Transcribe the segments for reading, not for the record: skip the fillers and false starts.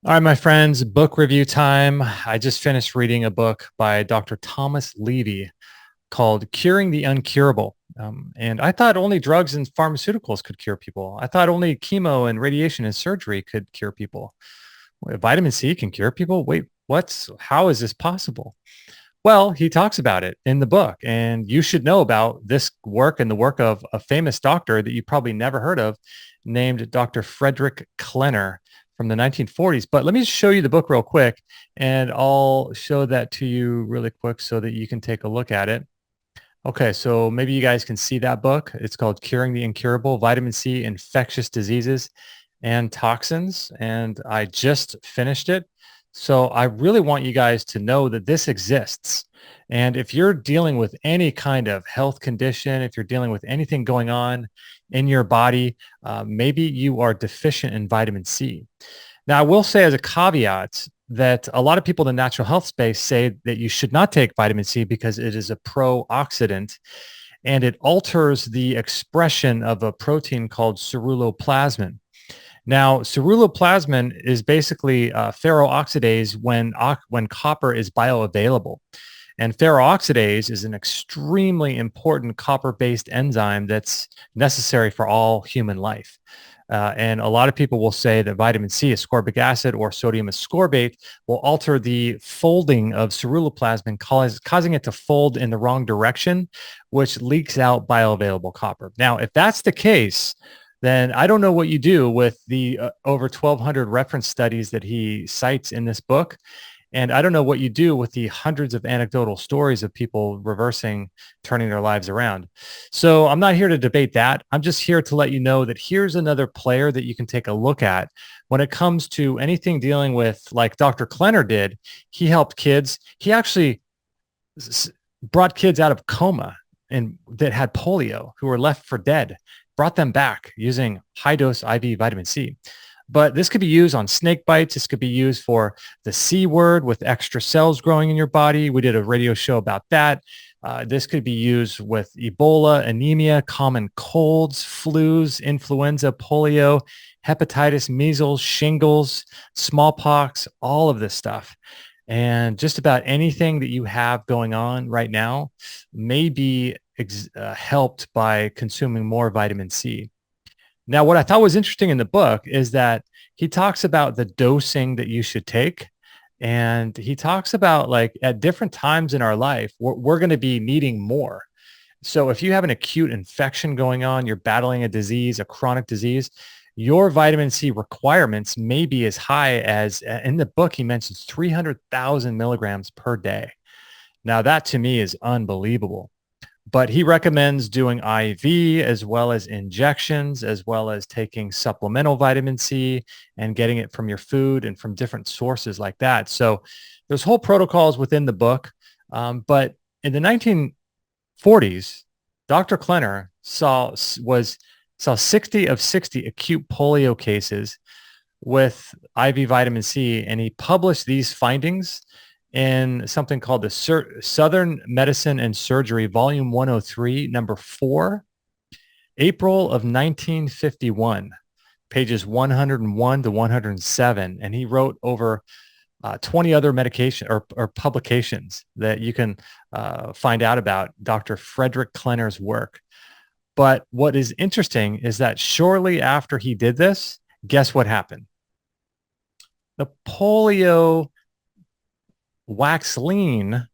All right, my friends, book review time. I just finished reading a book by Dr. Thomas Levy called Curing the Incurable. And I thought only drugs and pharmaceuticals could cure people. I thought only chemo and radiation and surgery could cure people. Wait, vitamin C can cure people? Wait, how is this possible? Well, he talks about it in the book, and you should know about this work and the work of a famous doctor that you probably never heard of named Dr. Frederick Klenner from the 1940s. But let me show you the book real quick, and I'll show that to you really quick so that you can take a look at it. Okay, so maybe you guys can see that book. It's called Curing the Incurable, Vitamin C, Infectious Diseases and Toxins. And I just finished it. So I really want you guys to know that this exists. And if you're dealing with any kind of health condition, if you're dealing with anything going on in your body, maybe you are deficient in vitamin C. Now, I will say as a caveat that a lot of people in the natural health space say that you should not take vitamin C because it is a pro-oxidant and it alters the expression of a protein called ceruloplasmin. Now, ceruloplasmin is basically ferrooxidase when copper is bioavailable. And ferrooxidase is an extremely important copper-based enzyme that's necessary for all human life. And a lot of people will say that vitamin C, ascorbic acid, or sodium ascorbate will alter the folding of ceruloplasmin, causing it to fold in the wrong direction, which leaks out bioavailable copper. Now, if that's the case, then I don't know what you do with the over 1,200 reference studies that he cites in this book. And I don't know what you do with the hundreds of anecdotal stories of people reversing, turning their lives around. So I'm not here to debate that. I'm just here to let you know that here's another player that you can take a look at when it comes to anything dealing with, like Dr. Klenner did. He helped kids. He actually brought kids out of coma and that had polio who were left for dead, brought them back using high dose IV vitamin C. But this could be used on snake bites. This could be used for the C word with extra cells growing in your body. We did a radio show about that. This could be used with Ebola, anemia, common colds, flus, influenza, polio, hepatitis, measles, shingles, smallpox, all of this stuff. And just about anything that you have going on right now may be helped by consuming more vitamin C. Now, what I thought was interesting in the book is that he talks about the dosing that you should take. And he talks about like at different times in our life, we're going to be needing more. So if you have an acute infection going on, you're battling a disease, a chronic disease, your vitamin C requirements may be as high as in the book, he mentions 300,000 milligrams per day. Now that to me is unbelievable. But he recommends doing IV as well as injections, as well as taking supplemental vitamin C and getting it from your food and from different sources like that. So there's whole protocols within the book. But in the 1940s, Dr. Klenner saw 60 of 60 acute polio cases with IV vitamin C, and he published these findings in something called the Southern Medicine and Surgery, Volume 103, number 4, April of 1951, pages 101 to 107. And he wrote over 20 other medication or publications that you can find out about Dr. Frederick Klenner's work. But what is interesting is that shortly after he did this, guess what happened? The polio Waxline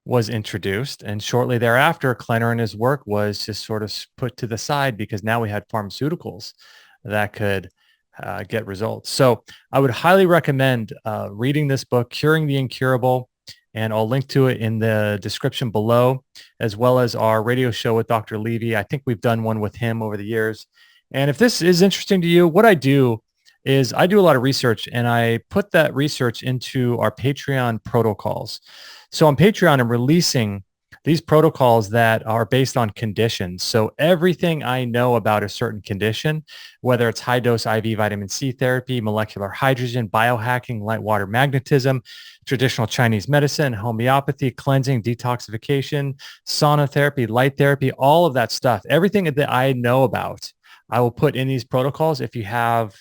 was introduced, and shortly thereafter, Klenner and his work was just sort of put to the side because now we had pharmaceuticals that could get results. So I would highly recommend reading this book, Curing the Incurable, and I'll link to it in the description below, as well as our radio show with Dr. Levy. I think we've done one with him over the years. And if this is interesting to you, what I do is I do a lot of research and I put that research into our Patreon protocols. So on Patreon, I'm releasing these protocols that are based on conditions. So everything I know about a certain condition, whether it's high dose IV vitamin C therapy, molecular hydrogen, biohacking, light water magnetism, traditional Chinese medicine, homeopathy, cleansing, detoxification, sauna therapy, light therapy, all of that stuff, everything that I know about, I will put in these protocols. If you have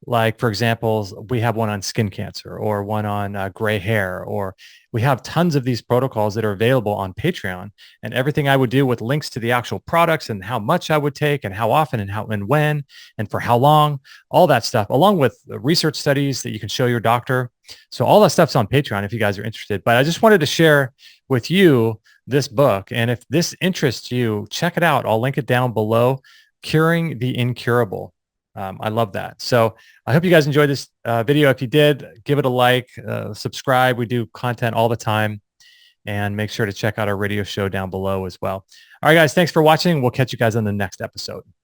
Like, for example, we have one on skin cancer or one on gray hair, or we have tons of these protocols that are available on Patreon, and everything I would do with links to the actual products and how much I would take and how often and how and when and for how long, all that stuff, along with the research studies that you can show your doctor. So all that stuff's on Patreon if you guys are interested. But I just wanted to share with you this book. And if this interests you, check it out. I'll link it down below. Curing the Incurable. I love that. So I hope you guys enjoyed this video. If you did, give it a like, subscribe. We do content all the time. And make sure to check out our radio show down below as well. All right, guys, thanks for watching. We'll catch you guys on the next episode.